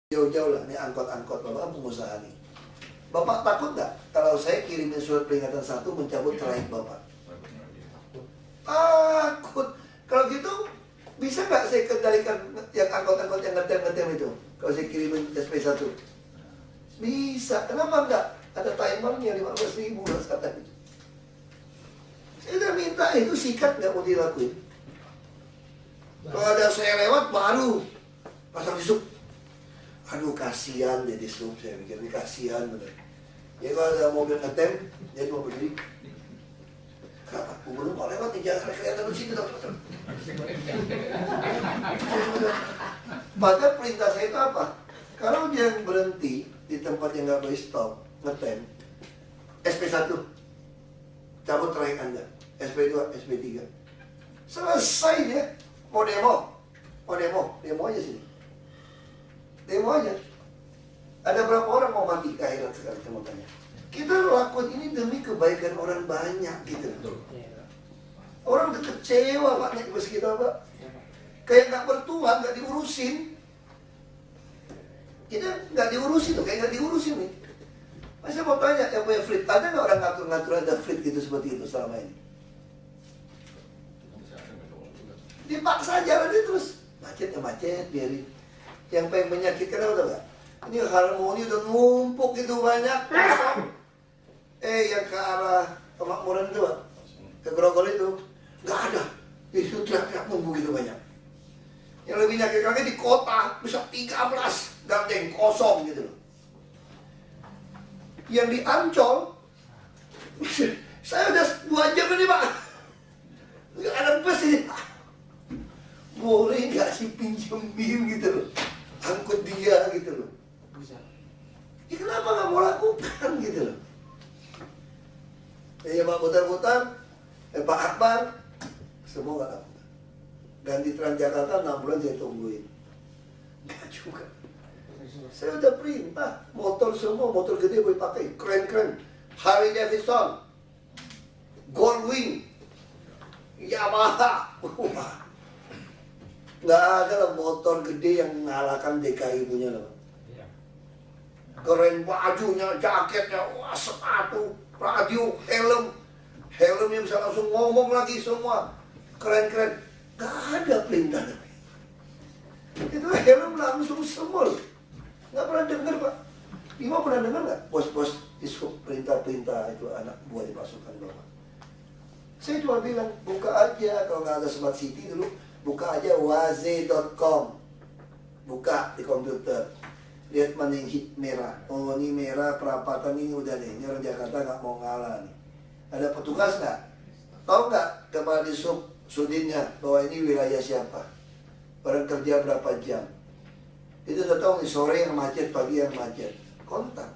Jauh-jauh lah, ini angkot-angkot Bapak pengusaha nih. Bapak takut nggak kalau saya kirimin surat peringatan 1 mencabut trayek Bapak? Takut. Kalau gitu bisa nggak saya kendalikan yang angkot-angkot yang ngetem-ngetem itu? Kalau saya kirimin SP1 bisa. Kenapa nggak? Ada timernya 15.000 katanya. Saya udah minta itu, sikat nggak mau dilakuin. Kalau ada saya lewat baru pasang di sub. Aduh kasihan jadi sub, saya mikir ini kasihan bener. Ya kalau ada mobil ngetem, dia cuma berdiri. Kenapa? Belum mau lewat nih, jangan kelihatan di situ dong. Padahal perintah saya itu apa? Kalau dia berhenti di tempat yang nggak boleh stop, ngetem, SP1, cabut trayek Anda, SP2, SP3. Selesai dia. Mau demo aja sini. Demo aja. Ada berapa orang mau mati ke akhirat sekarang, saya mau tanya. Kita lakukan ini demi kebaikan orang banyak gitu. Orang udah kecewa Pak naik bus kita Pak. Kayak nggak bertuan, nggak diurusin. Kita nggak diurusin tuh, kayak nggak diurusin nih. Saya mau tanya, yang punya fleet, ada nggak orang ngatur-ngatur ada fleet gitu seperti itu selama ini? Dipaksa jalan dia terus. Macet ya macet, biarin. Yang pengen menyakitkan apa enggak? Ini harmoni udah numpuk gitu banyak. Yang ke arah Kemakmuran itu Pak, ke Grogol itu nggak ada. Itu teriak-teriak nunggu gitu banyak. Yang lebih menyakitkan lagi di kota bisa 13 gandeng kosong gitu loh. Yang di Ancol saya udah 2 jam ini Pak, nggak ada bus ini Pak. Boleh nggak sih pinjemin gitu loh, angkut dia gitu loh. Ya kenapa nggak mau lakukan gitu loh? Ya Pak putar-putar, Pak Akbar, semua nggak lakukan. Ganti Transjakarta 6 bulan saya tungguin, nggak juga. Saya udah perintah, motor semua, motor gede boleh pakai, keren-keren. Harley Davidson, Goldwing, Yamaha. Nggak ada lah motor gede yang mengalahkan DKI punya loh. Keren bajunya, jaketnya, wah sepatu, radio, helmnya bisa langsung ngomong lagi semua, keren-keren. Nggak ada perintah. Itu helm langsung semua. Nggak pernah dengar Pak. Bimo pernah dengar nggak? Bos-bos diskup perintah-perintah itu anak buah di pasukan Bapak. Saya cuma bilang buka aja, kalau nggak ada Smart City dulu. Buka aja waze.com, buka di komputer, lihat mana yang hit merah. Oh ini merah, perapatan ini udah nih, ini orang Jakarta nggak mau ngalah nih. Ada petugas nggak? Tahu nggak kepala di sudinnya bahwa ini wilayah siapa? Orang kerja berapa jam? Itu udah tahu nih, sore yang macet, pagi yang macet. Kontak.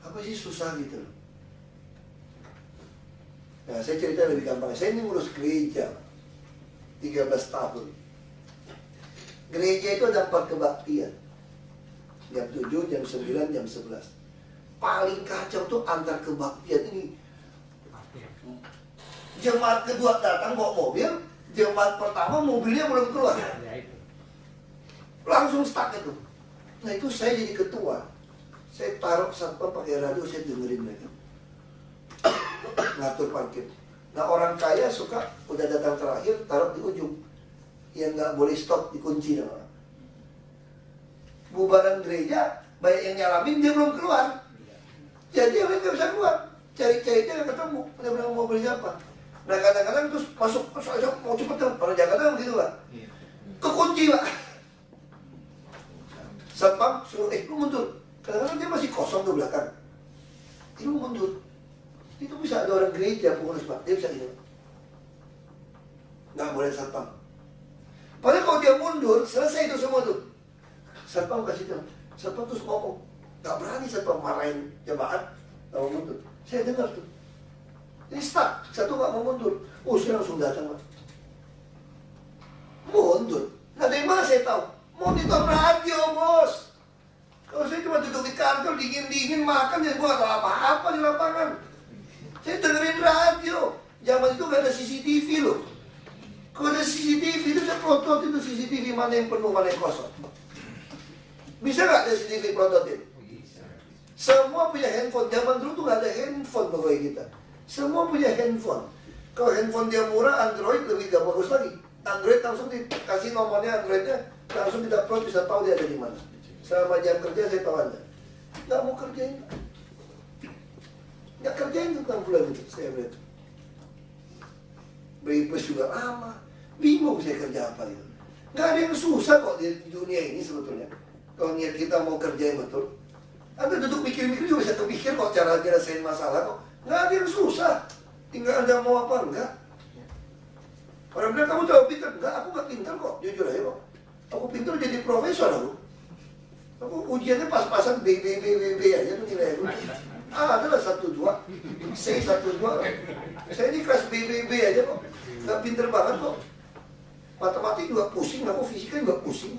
Apa sih susah gitu loh? Nah, saya cerita lebih gampang. Saya ini ngurus gereja 13 tahun. Gereja itu ada 4 kebaktian. Jam 7, jam 9, jam 11. Paling kacau tuh antar kebaktian ini. Jemaat kedua datang bawa mobil, jemaat pertama mobilnya belum keluar. Langsung stuck itu. Nah itu saya jadi ketua. Saya taruh satpam pakai radio, saya dengerin mereka. Ngatur parkir. Nah orang kaya suka udah datang terakhir taruh di ujung, yang nggak boleh stop dikunci nama. Bubaran gereja banyak yang nyalamin, dia belum keluar, jadi dia nggak bisa keluar. Cari-cari dia nggak ketemu, dia bilang mau beli apa. Nah kadang-kadang terus masuk mau cepet tuh, orang Jakarta begitu Pak, kekunci Pak. Satpam suruh lu mundur. Kadang-kadang dia masih kosong ke belakang, lu mundur. Itu bisa ada orang gereja pengurus Pak, dia bisa gitu. Nggak boleh satpam. Padahal kalau dia mundur, selesai itu semua tuh. Satpam kasih tahu, satpam terus ngomong, nggak berani satpam marahin jemaat, nggak mau mundur. Saya dengar tuh, ini stuck, satu nggak mau mundur. Oh saya langsung datang Pak, mundur. Nah dari mana saya tahu? Monitor radio bos. Kalau saya cuma duduk di kantor dingin-dingin makan, ya gua nggak tahu apa-apa di lapangan. Saya dengerin radio. Zaman itu gak ada CCTV loh. Kalau ada CCTV itu saya protot itu CCTV mana yang penuh, mana yang kosong. Bisa nggak CCTV prototip? Bisa. Semua punya handphone. Zaman dulu tuh nggak ada handphone pokoknya kita. Semua punya handphone. Kalau handphone dia murah, Android lebih gak bagus lagi. Android langsung dikasih nomornya, Androidnya langsung di-upload, bisa tahu dia ada di mana. Selama jam kerja saya tahu Anda. Nggak mau kerjain. Nggak kerjain tuh 6 bulan itu, saya lihat. Bebas juga lama. Bingung saya kerja apa itu. Nggak ada yang susah kok di dunia ini sebetulnya. Kalau niat kita mau kerja yang betul, Anda duduk mikir-mikir juga bisa kepikir kok cara nyelesain masalah kok. Nggak ada yang susah. Tinggal Anda mau apa enggak. Orang bilang kamu jauh pintar. Enggak, aku nggak pintar kok. Jujur aja kok. Aku pintar jadi profesor aku. Aku ujiannya pas-pasan B aja tuh nilai aku. Adalah 1-2, C 1-2. Saya ini kelas B aja kok. Nggak pintar banget kok. Matematik juga pusing, aku fisika juga pusing.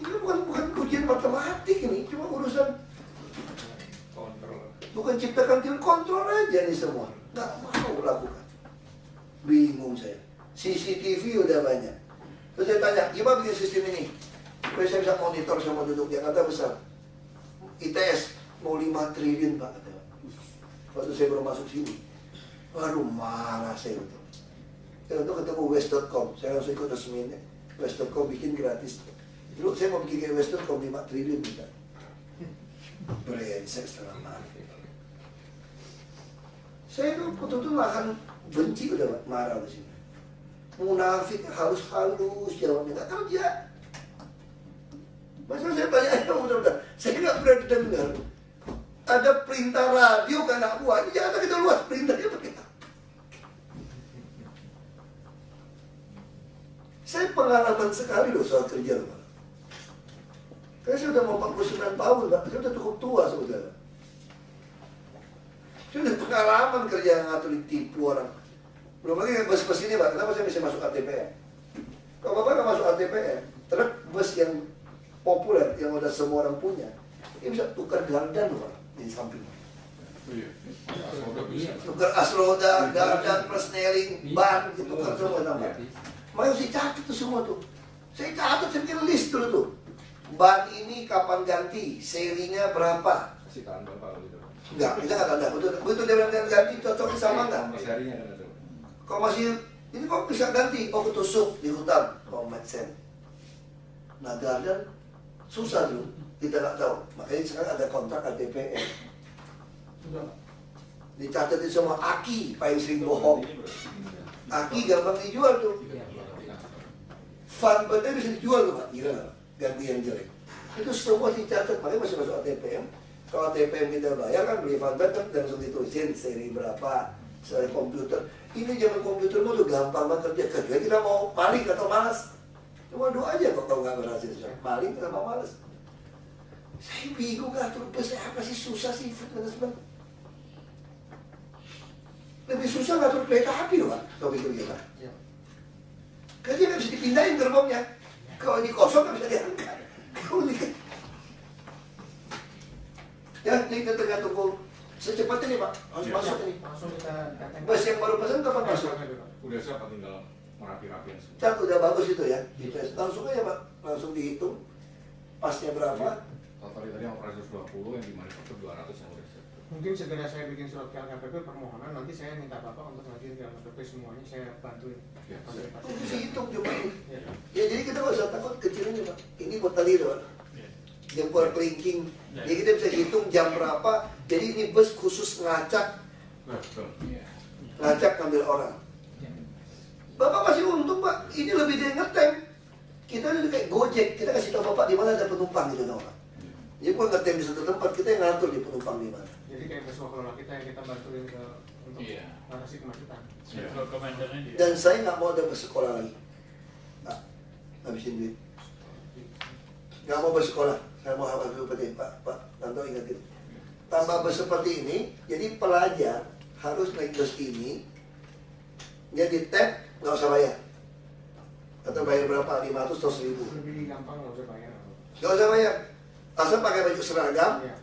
Ini bukan ujian matematik ini, cuma urusan Kontrol. bukan ciptakan teori, kontrol aja nih semua. Nggak mau lakukan. Bingung saya. CCTV udah banyak. Terus saya tanya, gimana bikin sistem ini? Supaya saya bisa monitor semua duduk Jakarta besar. ITS mau 5 triliun Pak. Waktu saya baru masuk sini, baru marah saya betul. Saya untuk ketemu West.com, saya langsung ikut resminya. West.com bikin gratis. Dulu saya mau bikin kayak West.com 5 triliun kita. Brengsek setengah mati. Saya tuh betul-betul makan benci udah marah di sini. Munafik harus halus jawabnya, nggak kerja. Masa saya tanya aja udah, saya nggak pernah dengar ada perintah radio ke anak buah. Ini jangan kita luas perintahnya pakai. Saya pengalaman sekali loh soal kerja loh. Karena saya udah mau 49 tahun Pak, saya udah cukup tua saudara. Saya udah pengalaman kerja ngatur tipu orang. Belum lagi bus-bus ini Pak, kenapa saya bisa masuk ATPN? Kalau Bapak nggak masuk ATPN, truk bus yang populer, yang udah semua orang punya, ini bisa tukar gardan loh Pak, di samping. Tukar asroda, gardan, persneling, ban, ditukar semua tambah. Makanya saya catat tuh semua tuh. Saya catat, saya bikin list dulu tuh. Ban ini kapan ganti, serinya berapa? Kasih tahan Bapak gitu. Enggak, kita nggak tanda. Betul dia bilang ganti, cocok sama nggak? Serinya kan ada. Kalau masih, ini kok bisa ganti? Oh ketusuk di hutan, oh make sense. Nah gardan susah dulu, kita nggak tahu. Makanya sekarang ada kontrak ATPN. Dicatat di semua aki, paling sering bohong. Aki gampang dijual tuh. Fun bener bisa dijual tuh Pak, gila ganti yang jelek. Itu semua dicatat, makanya masih masuk ATPM. Kalau ATPM kita bayar kan beli fun bed kan langsung ditulisin seri berapa, seri komputer. Ini zaman komputer udah gampang banget kerja. Kecuali kita mau maling atau malas. Cuma doa aja kok kalau nggak berhasil. Maling atau malas. Saya bingung ngatur bus, apa sih susah sih food management. Lebih susah ngatur kereta api loh Pak, kalau pikir kita. Karena dia nggak bisa dipindahin gerbongnya. Kalau ini kosong nggak bisa diangkat. Kalau ini ya, ini kita tengah tunggu secepatnya nih Pak, harus masuk ini. Langsung kita datang. Bus yang baru pesan kapan masuk? Udah siapa tinggal merapi-rapiin semua. Cat udah bagus itu ya. Langsung aja Pak, langsung dihitung pasnya berapa. Total tadi yang operasi 20, yang di manufaktur 200 yang udah siap. Mungkin segera saya bikin surat ke LKPP permohonan, nanti saya minta Bapak untuk ngajuin ke LKPP semuanya, saya bantuin. Ya, Oh, bisa hitung cuma ini. Ya. Ya jadi kita nggak usah takut kecilnya Pak. Ini buat tali Pak. Jempol kelingking. Jadi kita bisa hitung jam berapa. Jadi ini bus khusus ngacak, betul. ngacak ngambil orang. Bapak masih untung Pak. Ini lebih dari ngetem. Kita udah kayak Gojek. Kita kasih tahu Bapak di mana ada penumpang gitu dong Pak. Jadi bukan ngetem di satu tempat, kita yang ngatur di penumpang di mana. Jadi kayak bus kelola kita yang kita bantuin ke untuk mengatasi kemacetan. Dan saya nggak mau ada bersekolah lagi. Nah, habisin duit. Nggak mau bersekolah. Saya mau habis seperti Pak Tanto ingat itu. Tambah bus seperti ini, jadi pelajar harus naik bus ini. Jadi tap nggak usah bayar. Atau bayar berapa? 500 atau 1000. Lebih gampang nggak usah bayar. Nggak usah bayar. Asal pakai baju seragam. Ya.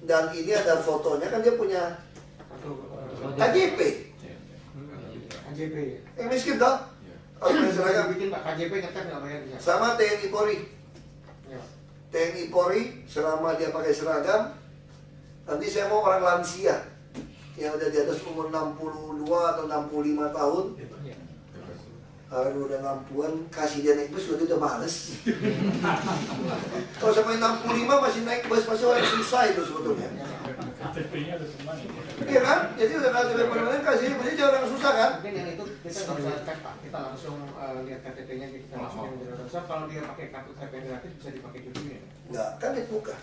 Dan ini ada fotonya, kan dia punya KJP. KJP. Yang miskin toh? Harus pakai seragam. Bikin Pak KJP ngetem nggak bayar bisa. Sama TNI Polri. Ya. TNI Polri selama dia pakai seragam. Nanti saya mau orang lansia yang udah di atas umur 62 atau 65 tahun. Aduh, udah 60-an, kasih dia naik bus udah males. Kalau sampai 65 masih naik bus, masih orang susah itu sebetulnya. KTP-nya ada semua nih. Iya kan? Jadi udah KTP permanen kasih, berarti jangan orang susah kan? Mungkin yang itu kita nggak bisa tap Pak, kita langsung lihat KTP-nya, kita langsung yang dirasa. Kalau dia pakai kartu tap yang gratis bisa dipakai juga ya? Enggak, kan dibuka.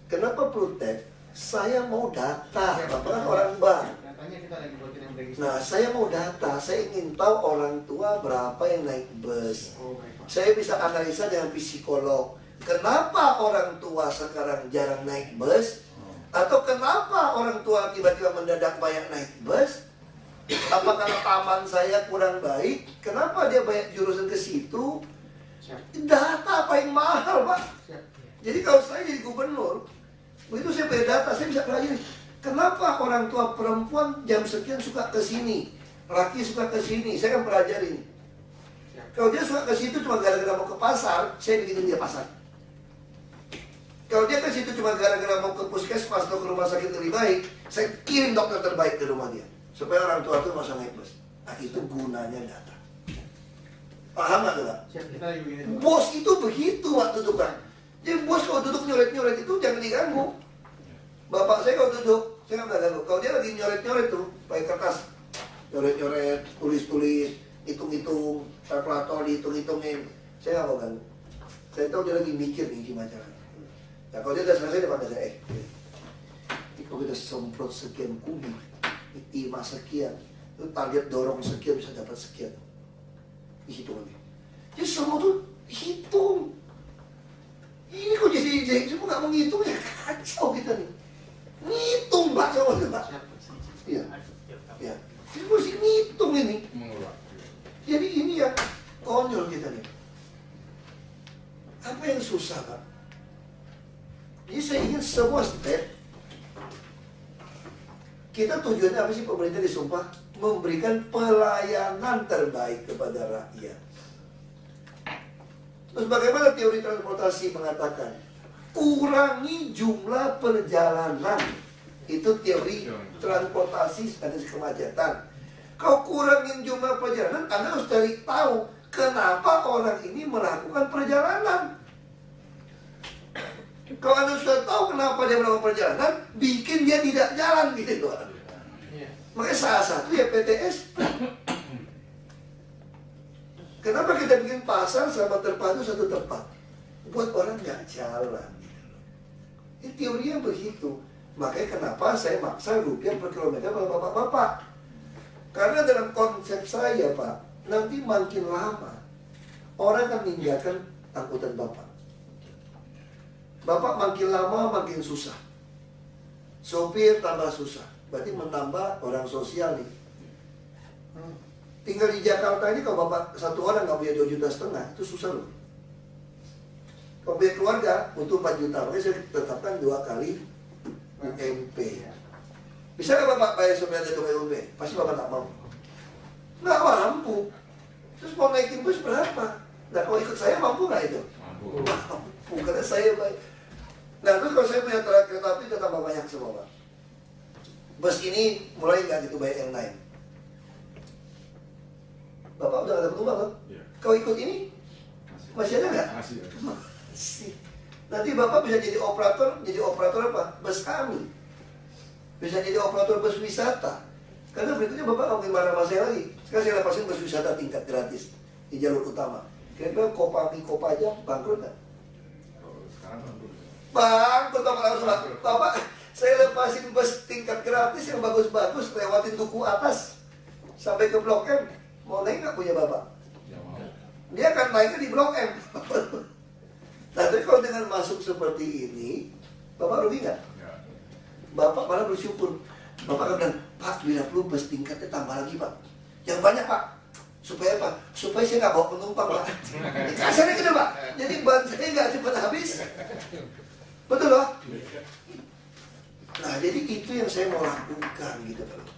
Kenapa perlu tap? Saya mau data, Bapak kan orang bank. Datanya kita lagi buatin yang registrasi. Nah, saya mau data, saya ingin tahu orang tua berapa yang naik bus. Oh, baik Pak. Saya bisa analisa dengan psikolog. Kenapa orang tua sekarang jarang naik bus? Atau kenapa orang tua tiba-tiba mendadak banyak naik bus? Apa karena taman saya kurang baik? Kenapa dia banyak jurusan ke situ? Siap. Data apa yang mahal, Pak? Siap. Jadi kalau saya jadi gubernur, begitu saya punya data, saya bisa pelajari. Kenapa orang tua perempuan jam sekian suka ke sini, laki suka ke sini, saya kan pelajari. Kalau dia suka ke situ cuma gara-gara mau ke pasar, saya bikin dia pasar. Kalau dia ke situ cuma gara-gara mau ke puskesmas atau ke rumah sakit lebih baik, saya kirim dokter terbaik ke rumah dia. Supaya orang tua itu nggak usah naik bus. Nah, itu gunanya data. Paham nggak tuh, Pak? Siap, kita yuk ini. Bos itu begitu waktu tukang. Jadi bos kalau duduk nyoret-nyoret itu jangan diganggu. Bapak saya kalau duduk, saya nggak ganggu. Kalau dia lagi nyoret-nyoret tuh, pakai kertas, nyoret-nyoret, tulis-tulis, hitung-hitung, kalkulator dihitung-hitungin, saya nggak mau ganggu. Saya tahu dia lagi mikir nih gimana caranya. Nah kalau dia udah selesai dia panggil saya, ini kalau kita semprot sekian kubik, ini timah sekian, itu target dorong sekian bisa dapat sekian. Dihitung lagi. Jadi semua tuh hitung. Ini kok jadi semua nggak menghitung ya kacau kita nih. Ngitung Pak sama Pak. Iya. Ya. Ini mesti ngitung ini. Mengeluarkan. Jadi ini ya konyol kita nih. Apa yang susah Pak? Jadi saya ingin semua step. Kita tujuannya apa sih pemerintah disumpah? Memberikan pelayanan terbaik kepada rakyat. Terus bagaimana teori transportasi mengatakan? Kurangi jumlah perjalanan. Itu teori transportasi strategi kemacetan. Kau kurangin jumlah perjalanan, Anda harus cari tahu kenapa orang ini melakukan perjalanan. Kalau Anda sudah tahu kenapa dia melakukan perjalanan, bikin dia tidak jalan gitu loh. Makanya salah satu ya PTS. Kenapa kita bikin pasar sama terpadu satu tempat? Buat orang nggak jalan. Ini teorinya begitu. Makanya kenapa saya maksa rupiah per kilometer pada bapak-bapak. Karena dalam konsep saya Pak, nanti makin lama orang akan meninggalkan angkutan bapak. Bapak makin lama makin susah. Sopir tambah susah. Berarti menambah orang sosial nih. Tinggal di Jakarta ini kalau bapak satu orang nggak punya 2,5 juta, itu susah loh. Kalau punya keluarga butuh 4 juta, makanya saya tetapkan 2 kali UMP. Bisa nggak bapak bayar supaya ada 2 UMP? Pasti bapak tak mau. Nggak mampu. Terus mau naikin bus berapa? Nah kalau ikut saya mampu nggak itu? Mampu, karena saya baik. Nah terus kalau saya punya kereta api kita tambah banyak semua Pak. Bus ini mulai nggak gitu banyak yang naik. Bapak udah ada penumpang kan? Iya. Kau ikut ini? Masih ada nggak? Masih. Masih. Nanti Bapak bisa jadi operator apa? Bus kami. Bisa jadi operator bus wisata. Karena berikutnya Bapak nggak mungkin marah sama saya lagi. Sekarang saya lepasin bus wisata tingkat gratis di jalur utama. Kira-kira Kopaja bangkrut nggak? Kalau sekarang bangkrut. Bangkrut Bapak langsung bangkrut. Bapak, saya lepasin bus tingkat gratis yang bagus-bagus lewatin duku atas sampai ke Blok M. Mau naik nggak punya Bapak? Ya mau. Dia akan naiknya di Blok M. Nah, tapi kalau dengan masuk seperti ini, Bapak rugi nggak? Ya. Bapak malah bersyukur. Bapak akan bilang, Pak, bila perlu bus tingkatnya tambah lagi Pak. Yang banyak Pak. Supaya apa? Supaya saya nggak bawa penumpang Pak. Kasarnya gitu Pak. Jadi ban saya nggak cepat habis. Betul loh? Nah, jadi itu yang saya mau lakukan gitu Pak.